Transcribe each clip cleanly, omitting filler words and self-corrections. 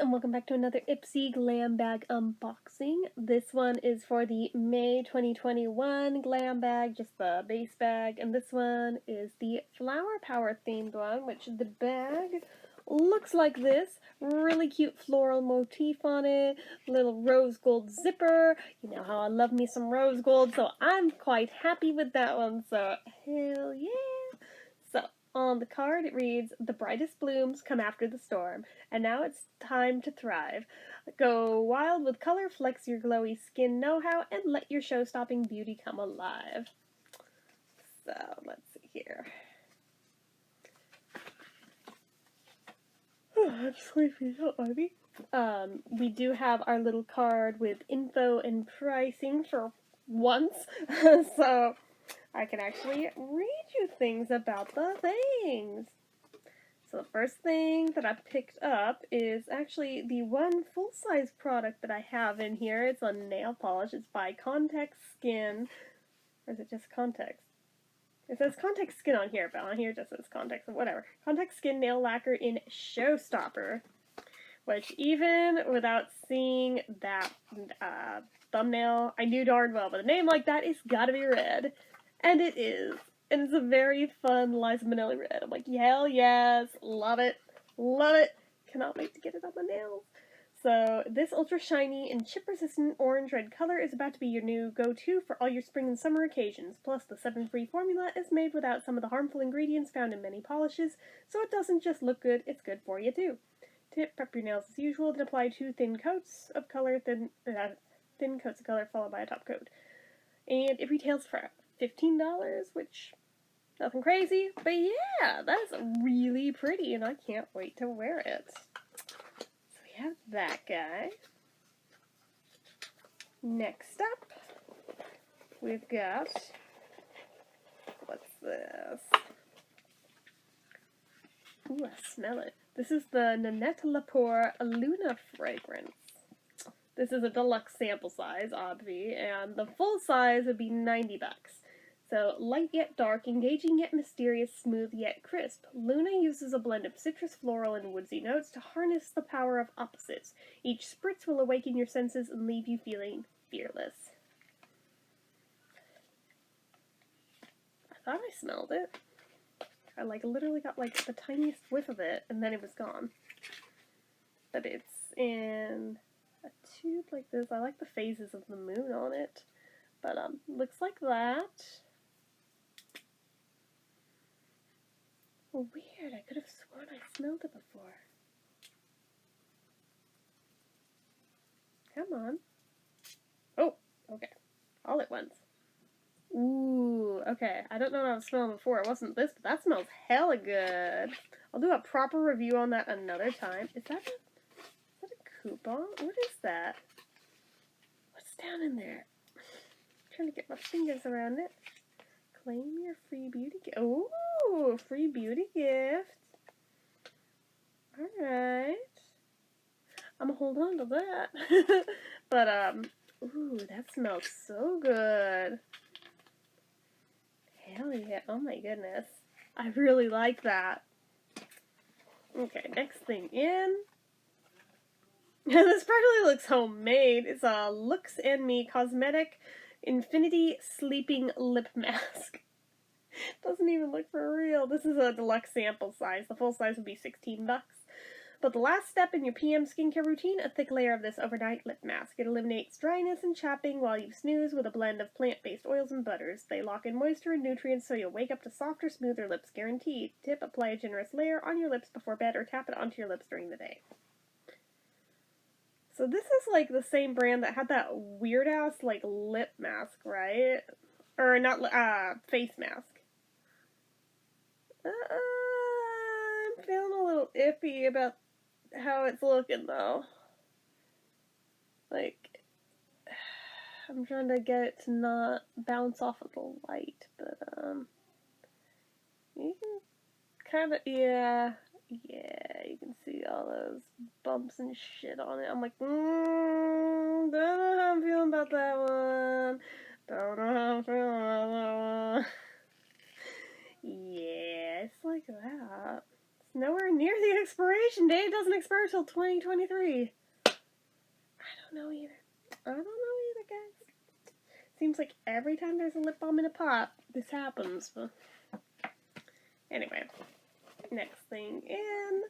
and welcome back to another Ipsy Glam bag unboxing. This one is for the May 2021 Glam bag, just the base bag, and this one is the Flower Power themed one, which the bag looks like this. Really cute floral motif on it, little rose gold zipper. You know how I love me some rose gold, so I'm quite happy with that one, so hell yeah! So, on the card it reads, "The brightest blooms come after the storm, and now it's time to thrive. Go wild with color, flex your glowy skin know-how, and let your show-stopping beauty come alive." So, let's see here. I'm sleepy, don't mind me. We do have our little card with info and pricing for once, so I can actually read you things about the things. So the first thing that I picked up is actually the one full-size product that I have in here. It's a nail polish. It's by Context Skin. Or is it just Context? It says Context Skin on here, but on here it just says Context, whatever. Context Skin Nail Lacquer in Showstopper. Which, even without seeing that thumbnail, I knew darn well, but a name like that is gotta be red. And it is. And it's a very fun Liza Minnelli red. I'm like, hell yes, love it, love it. Cannot wait to get it on my nails. So this ultra shiny and chip resistant orange red color is about to be your new go-to for all your spring and summer occasions. Plus the 7-free formula is made without some of the harmful ingredients found in many polishes, so it doesn't just look good, it's good for you too. Tip, prep your nails as usual, then apply 2 thin coats of color, thin coats of color followed by a top coat. And it retails for $15, which, nothing crazy, but yeah, that's really pretty, and I can't wait to wear it. So we have that guy. Next up, we've got, what's this? Ooh, I smell it. This is the Nanette Lepore Luna fragrance. This is a deluxe sample size, obvi, and the full size would be $90. So, light yet dark, engaging yet mysterious, smooth yet crisp, Luna uses a blend of citrus, floral, and woodsy notes to harness the power of opposites. Each spritz will awaken your senses and leave you feeling fearless. I thought I smelled it. I literally got the tiniest whiff of it, and then it was gone. But it's in a tube like this. I like the phases of the moon on it. But, looks like that. Oh, weird. I could have sworn I smelled it before. Come on. Oh, okay. All at once. Ooh, okay. I don't know what I was smelling before. It wasn't this, but that smells hella good. I'll do a proper review on that another time. Is that a coupon? What is that? What's down in there? I'm trying to get my fingers around it. Claim your free beauty gift. Ooh, free beauty gift. Alright. I'm gonna hold on to that. But, ooh, that smells so good. Hell yeah. Oh my goodness. I really like that. Okay, next thing in. This practically looks homemade. It's a Looks and Me Cosmetic Infinity Sleeping Lip Mask. Doesn't even look for real. This is a deluxe sample size. The full size would be $16. But the last step in your PM skincare routine, a thick layer of this overnight lip mask. It eliminates dryness and chapping while you snooze with a blend of plant-based oils and butters. They lock in moisture and nutrients so you'll wake up to softer, smoother lips guaranteed. Tip, apply a generous layer on your lips before bed or tap it onto your lips during the day. So this is the same brand that had that weird-ass lip mask, right? Or not, face mask. I'm feeling a little iffy about how it's looking, though. I'm trying to get it to not bounce off of the light, but, you can kind of, yeah, you can see all those bumps and shit on it. I'm like, don't know how I'm feeling about that one. Don't know how I'm feeling about that one. Yeah, it's like that. nowhere near the expiration date. It doesn't expire till 2023. I don't know either. Guys. Seems like every time there's a lip balm in a pot, this happens. But anyway, next thing in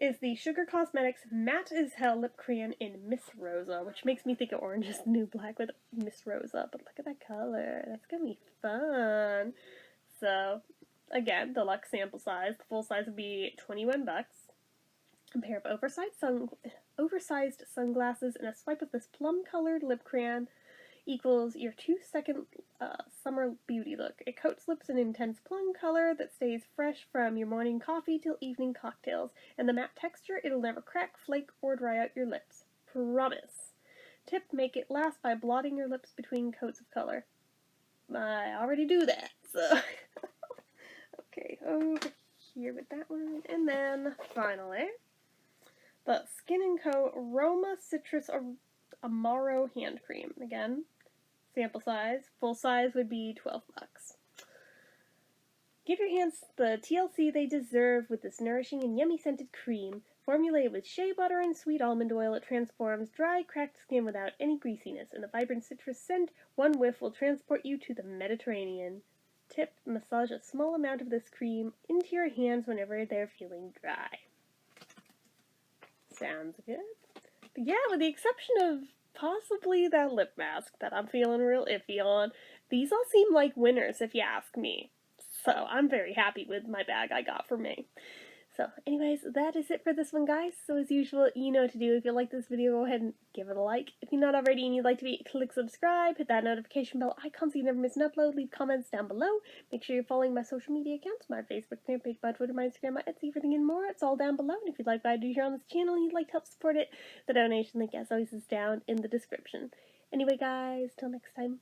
is the Sugar Cosmetics Matte as Hell Lip Crayon in Miss Rosa, which makes me think of Orange is the New Black with Miss Rosa, but look at that color. That's gonna be fun. So, again, deluxe sample size. The full size would be $21. A pair of oversized sunglasses and a swipe of this plum-colored lip crayon equals your 2-second summer beauty look. It coats lips in intense plum color that stays fresh from your morning coffee till evening cocktails. And the matte texture, it'll never crack, flake, or dry out your lips. Promise. Tip, make it last by blotting your lips between coats of color. I already do that, so... Okay, over here with that one. And then, finally, the Skin & Co. Roma Citrus Amaro Hand Cream. Again, sample size. Full size would be $12. Give your hands the TLC they deserve with this nourishing and yummy scented cream. Formulated with shea butter and sweet almond oil, it transforms dry, cracked skin without any greasiness. And the vibrant citrus scent, one whiff will transport you to the Mediterranean. Tip, massage a small amount of this cream into your hands whenever they're feeling dry. Sounds good. But yeah, with the exception of possibly that lip mask that I'm feeling real iffy on, these all seem like winners if you ask me. So I'm very happy with my bag I got for me. So anyways, that is it for this one, guys. So as usual, you know what to do. If you like this video, go ahead and give it a like. If you're not already and you'd like to be, click subscribe, hit that notification bell icon so you never miss an upload, leave comments down below. Make sure you're following my social media accounts, my Facebook fan page, my Twitter, my Instagram, my Etsy, everything and more. It's all down below. And if you'd like what I do here on this channel and you'd like to help support it, the donation link, as always, is down in the description. Anyway, guys, till next time.